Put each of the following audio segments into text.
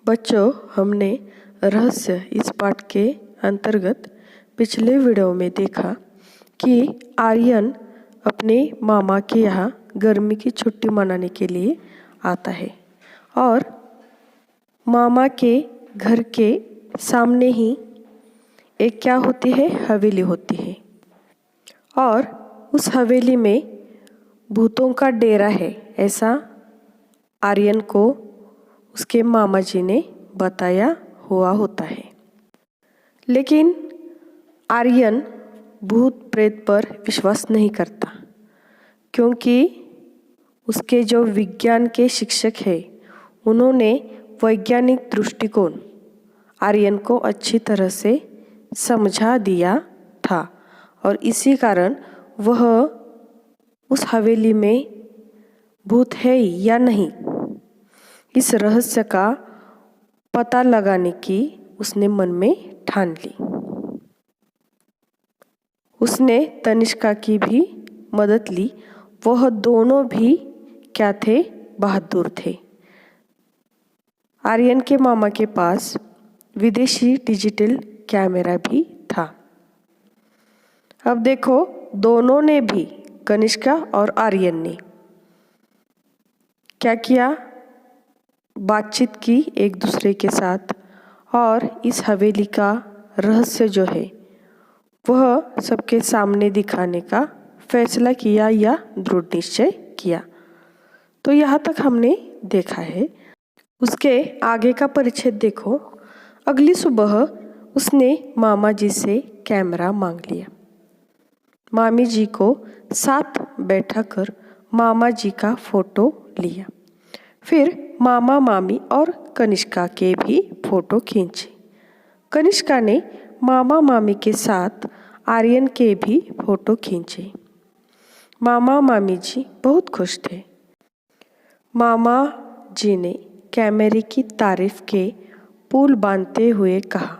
बच्चों, हमने रहस्य इस पाठ के अंतर्गत पिछले वीडियो में देखा कि आर्यन अपने मामा के यहाँ गर्मी की छुट्टी मनाने के लिए आता है और मामा के घर के सामने ही एक क्या होती है, हवेली होती है और उस हवेली में भूतों का डेरा है, ऐसा आर्यन को उसके मामा जी ने बताया हुआ होता है। लेकिन आर्यन भूत प्रेत पर विश्वास नहीं करता, क्योंकि उसके जो विज्ञान के शिक्षक हैं उन्होंने वैज्ञानिक दृष्टिकोण आर्यन को अच्छी तरह से समझा दिया था और इसी कारण वह उस हवेली में भूत है या नहीं, इस रहस्य का पता लगाने की उसने मन में ठान ली। उसने तनिष्का की भी मदद ली। वह दोनों भी क्या थे, बहादुर थे। आर्यन के मामा के पास विदेशी डिजिटल कैमरा भी था। अब देखो, दोनों ने भी, कनिष्का और आर्यन ने क्या किया, बातचीत की एक दूसरे के साथ और इस हवेली का रहस्य जो है वह सबके सामने दिखाने का फैसला किया या दृढ़ निश्चय किया। तो यहाँ तक हमने देखा है। उसके आगे का परिच्छेद देखो। अगली सुबह उसने मामा जी से कैमरा मांग लिया। मामी जी को साथ बैठाकर मामा जी का फोटो लिया। फिर मामा मामी और कनिष्का के भी फोटो खींचे। कनिष्का ने मामा मामी के साथ आर्यन के भी फोटो खींचे। मामा मामी जी बहुत खुश थे। मामा जी ने कैमरे की तारीफ के पुल बांधते हुए कहा,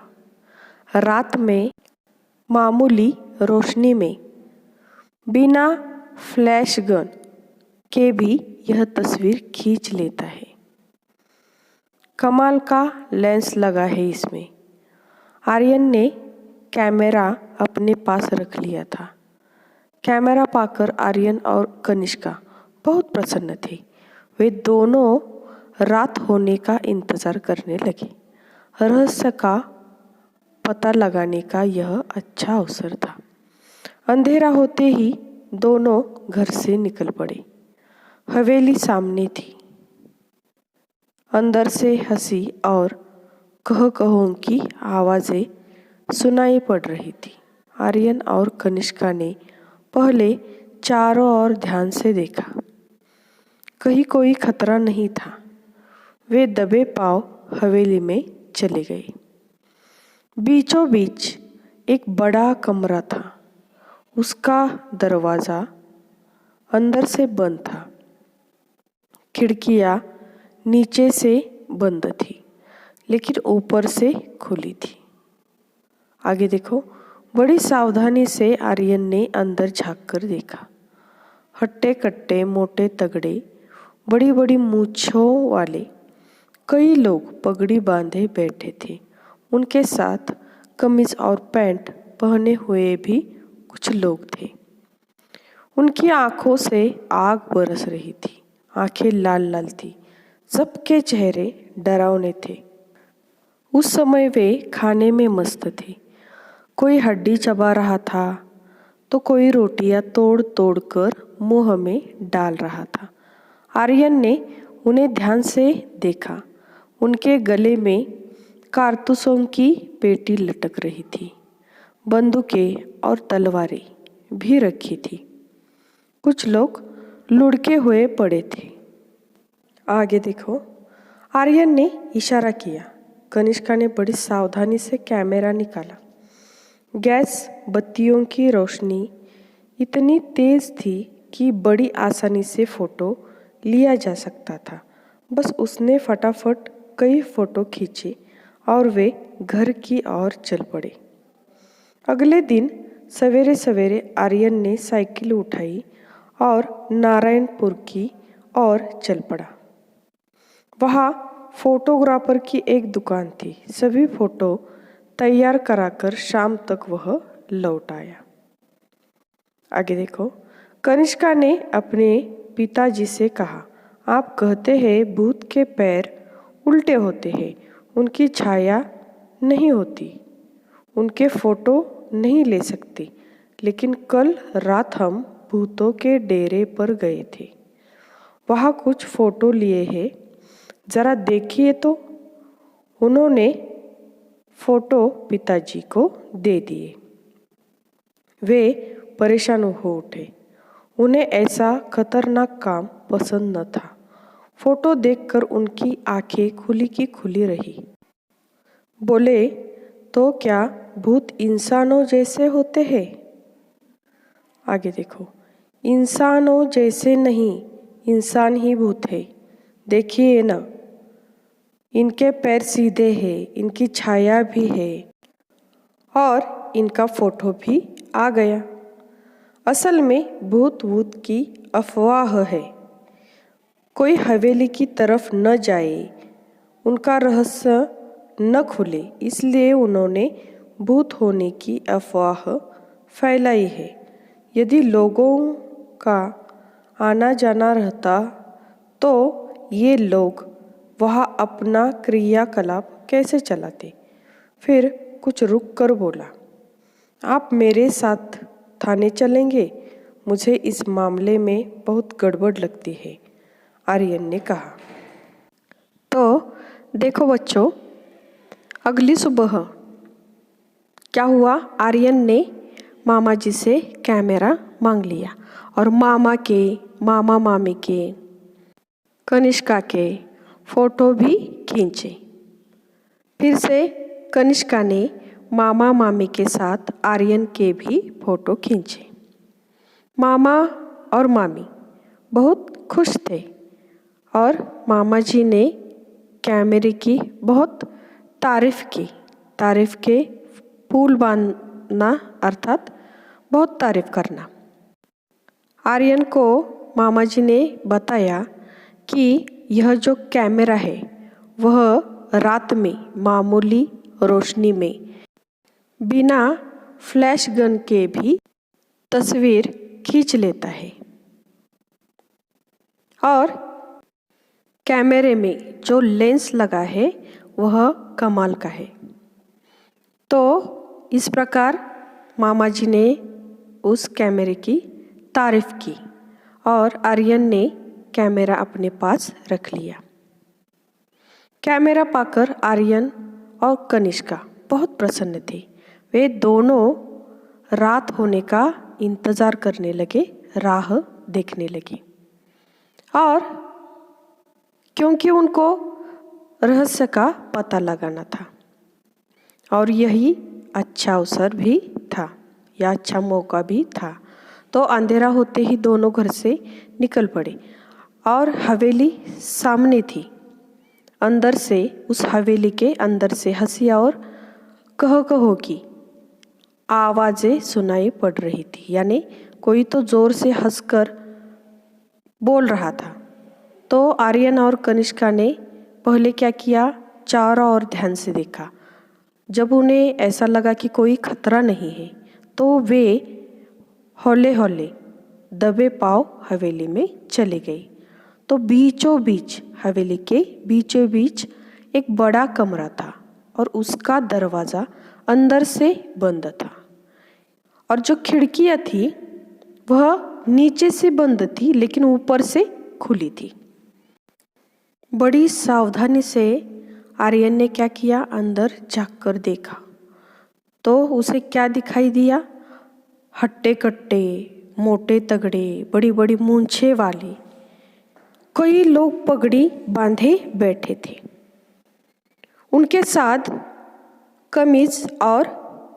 रात में मामूली रोशनी में बिना फ्लैश गन के भी यह तस्वीर खींच लेता है। कमाल का लेंस लगा है इसमें। आर्यन ने कैमरा अपने पास रख लिया था। कैमरा पाकर आर्यन और कनिष्का बहुत प्रसन्न थे। वे दोनों रात होने का इंतजार करने लगे। रहस्य का पता लगाने का यह अच्छा अवसर था। अंधेरा होते ही दोनों घर से निकल पड़े। हवेली सामने थी। अंदर से हंसी और कह-कहों की आवाज़ें सुनाई पड़ रही थी। आर्यन और कनिष्का ने पहले चारों ओर ध्यान से देखा। कहीं कोई खतरा नहीं था। वे दबे पांव हवेली में चले गए। बीचों बीच एक बड़ा कमरा था। उसका दरवाज़ा अंदर से बंद था। खिड़कियाँ नीचे से बंद थी, लेकिन ऊपर से खुली थी। आगे देखो। बड़ी सावधानी से आर्यन ने अंदर झांककर देखा। हट्टे कट्टे, मोटे तगड़े, बड़ी बड़ी मूंछों वाले कई लोग पगड़ी बांधे बैठे थे। उनके साथ कमीज और पैंट पहने हुए भी कुछ लोग थे। उनकी आंखों से आग बरस रही थी। आंखें लाल लाल थी। सबके चेहरे डरावने थे। उस समय वे खाने में मस्त थे। कोई हड्डी चबा रहा था तो कोई रोटियां तोड़ तोड़ कर मुंह में डाल रहा था। आर्यन ने उन्हें ध्यान से देखा। उनके गले में कारतूसों की पेटी लटक रही थी। बंदूकें और तलवारें भी रखी थी। कुछ लोग लुढ़के हुए पड़े थे। आगे देखो। आर्यन ने इशारा किया। कनिष्का ने बड़ी सावधानी से कैमरा निकाला। गैस बत्तियों की रोशनी इतनी तेज थी कि बड़ी आसानी से फोटो लिया जा सकता था। बस उसने फटाफट कई फोटो खींचे और वे घर की ओर चल पड़े। अगले दिन सवेरे सवेरे आर्यन ने साइकिल उठाई और नारायणपुर की ओर चल पड़ा। वहाँ फोटोग्राफर की एक दुकान थी। सभी फोटो तैयार कराकर शाम तक वह लौट आया। आगे देखो, कनिष्का ने अपने पिताजी से कहा, आप कहते हैं भूत के पैर उल्टे होते हैं, उनकी छाया नहीं होती, उनके फोटो नहीं ले सकते, लेकिन कल रात हम भूतों के डेरे पर गए थे, वहाँ कुछ फोटो लिए हैं, जरा देखिए तो। उन्होंने फोटो पिताजी को दे दिए। वे परेशान हो उठे। उन्हें ऐसा खतरनाक काम पसंद न था। फोटो देखकर उनकी आंखें खुली की खुली रही। बोले, तो क्या भूत इंसानों जैसे होते हैं? आगे देखो, इंसानों जैसे नहीं, इंसान ही भूत है। देखिए ना, इनके पैर सीधे हैं, इनकी छाया भी है और इनका फोटो भी आ गया। असल में भूत भूत की अफवाह है। कोई हवेली की तरफ न जाए, उनका रहस्य न खुले, इसलिए उन्होंने भूत होने की अफवाह फैलाई है। यदि लोगों का आना जाना रहता तो ये लोग वहाँ अपना क्रियाकलाप कैसे चलाते? फिर कुछ रुक कर बोला, आप मेरे साथ थाने चलेंगे? मुझे इस मामले में बहुत गड़बड़ लगती है, आर्यन ने कहा। तो देखो बच्चों, अगली सुबह क्या हुआ? आर्यन ने मामा जी से कैमरा मांग लिया और मामा के, मामा मामी के, कनिष्का के फोटो भी खींचे। फिर से कनिष्का ने मामा मामी के साथ आर्यन के भी फोटो खींचे। मामा और मामी बहुत खुश थे और मामा जी ने कैमरे की बहुत तारीफ की। तारीफ के पुल बांधना अर्थात बहुत तारीफ करना। आर्यन को मामा जी ने बताया कि यह जो कैमरा है वह रात में मामूली रोशनी में बिना फ्लैश गन के भी तस्वीर खींच लेता है और कैमरे में जो लेंस लगा है वह कमाल का है। तो इस प्रकार मामा जी ने उस कैमरे की तारीफ की और आर्यन ने कैमरा अपने पास रख लिया। कैमरा पाकर आर्यन और कनिष्का बहुत प्रसन्न थे। वे दोनों रात होने का इंतज़ार करने लगे, राह देखने लगे और क्योंकि उनको रहस्य का पता लगाना था और यही अच्छा अवसर भी था या अच्छा मौका भी था, तो अंधेरा होते ही दोनों घर से निकल पड़े और हवेली सामने थी। अंदर से, उस हवेली के अंदर से हंसी और कहो कहो की आवाज़ें सुनाई पड़ रही थी, यानी कोई तो ज़ोर से हंसकर बोल रहा था। तो आर्यन और कनिष्का ने पहले क्या किया, चारों ओर ध्यान से देखा। जब उन्हें ऐसा लगा कि कोई खतरा नहीं है तो वे हौले हौले दबे पांव हवेली में चले गए। तो बीचों बीच, हवेली के बीचों बीच एक बड़ा कमरा था और उसका दरवाज़ा अंदर से बंद था और जो खिड़कियाँ थी वह नीचे से बंद थी लेकिन ऊपर से खुली थी। बड़ी सावधानी से आर्यन ने क्या किया, अंदर झांककर देखा तो उसे क्या दिखाई दिया, हट्टे कट्टे, मोटे तगड़े, बड़ी बड़ी मूंछें वाले कई लोग पगड़ी बांधे बैठे थे। उनके साथ कमीज और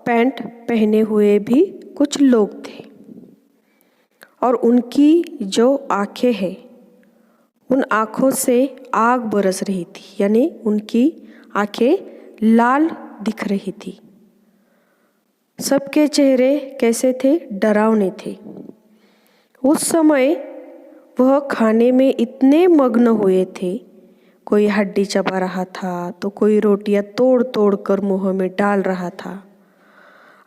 पैंट पहने हुए भी कुछ लोग थे और उनकी जो आंखें हैं उन आँखों से आग बरस रही थी, यानी उनकी आंखें लाल दिख रही थी। सबके चेहरे कैसे थे, डरावने थे। उस समय वह खाने में इतने मग्न हुए थे कोई हड्डी चबा रहा था तो कोई रोटियां तोड़ तोड़ कर मुंह में डाल रहा था।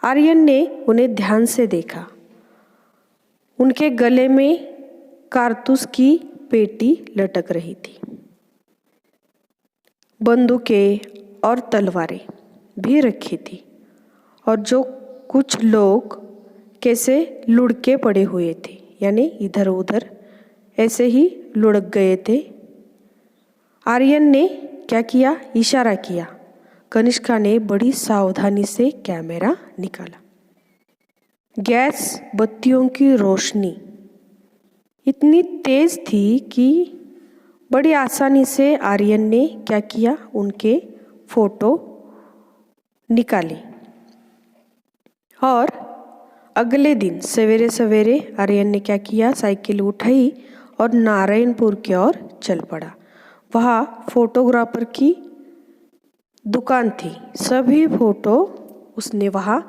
आर्यन ने उन्हें ध्यान से देखा। उनके गले में कारतूस की पेटी लटक रही थी। बंदूकें और तलवारें भी रखी थी और जो कुछ लोग कैसे लुढ़के पड़े हुए थे, यानी इधर उधर ऐसे ही लुढ़क गए थे। आर्यन ने क्या किया? इशारा किया। कनिष्का ने बड़ी सावधानी से कैमरा निकाला। गैस बत्तियों की रोशनी इतनी तेज थी कि बड़ी आसानी से आर्यन ने क्या किया? उनके फोटो निकाले। और अगले दिन सवेरे सवेरे आर्यन ने क्या किया? साइकिल उठाई और नारायणपुर की ओर चल पड़ा। वहाँ फोटोग्राफर की दुकान थी। सभी फोटो उसने वहाँ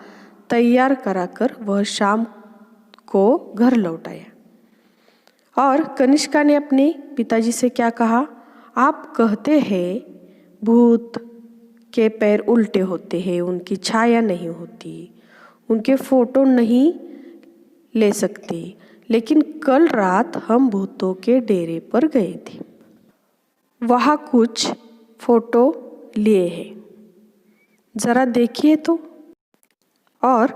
तैयार कराकर वह शाम को घर लौटाया। और कनिष्का ने अपने पिताजी से क्या कहा? आप कहते हैं भूत के पैर उल्टे होते हैं, उनकी छाया नहीं होती, उनके फोटो नहीं ले सकते, लेकिन कल रात हम भूतों के डेरे पर गए थे। वहाँ कुछ फोटो लिए हैं, जरा देखिए तो। और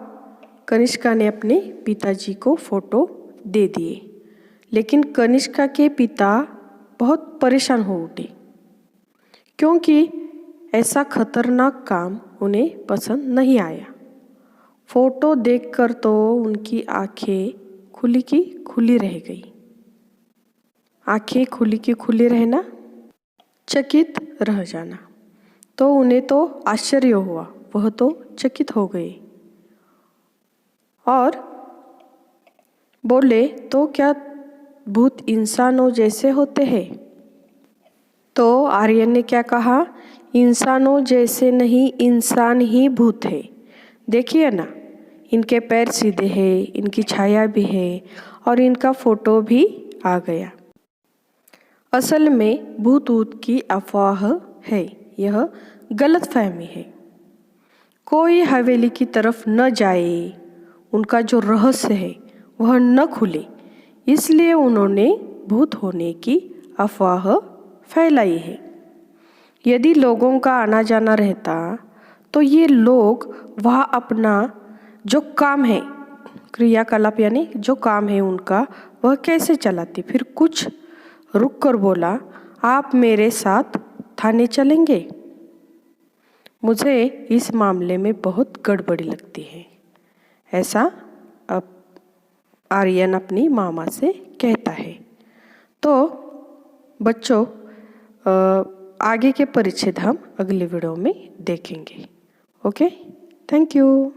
कनिष्का ने अपने पिताजी को फोटो दे दिए। लेकिन कनिष्का के पिता बहुत परेशान हो उठे, क्योंकि ऐसा खतरनाक काम उन्हें पसंद नहीं आया। फोटो देखकर तो उनकी आंखें खुली की खुली रह गई। आंखें खुली की खुली रहना, चकित रह जाना। तो उन्हें तो आश्चर्य हुआ, वह तो चकित हो गए और बोले, तो क्या भूत इंसानों जैसे होते हैं? तो आर्यन ने क्या कहा? इंसानों जैसे नहीं, इंसान ही भूत है। देखिए ना, इनके पैर सीधे हैं, इनकी छाया भी है और इनका फोटो भी आ गया। असल में भूत ऊत की अफवाह है, यह गलतफहमी है। कोई हवेली की तरफ न जाए, उनका जो रहस्य है वह न खुले, इसलिए उन्होंने भूत होने की अफवाह फैलाई है। यदि लोगों का आना जाना रहता तो ये लोग वहाँ अपना जो काम है, क्रियाकलाप यानी जो काम है उनका, वह कैसे चलाते? फिर कुछ रुक कर बोला, आप मेरे साथ थाने चलेंगे? मुझे इस मामले में बहुत गड़बड़ी लगती है, ऐसा अब आर्यन अपनी मामा से कहता है। तो बच्चों, आगे के परिच्छेद हम अगले वीडियो में देखेंगे। Okay, thank you.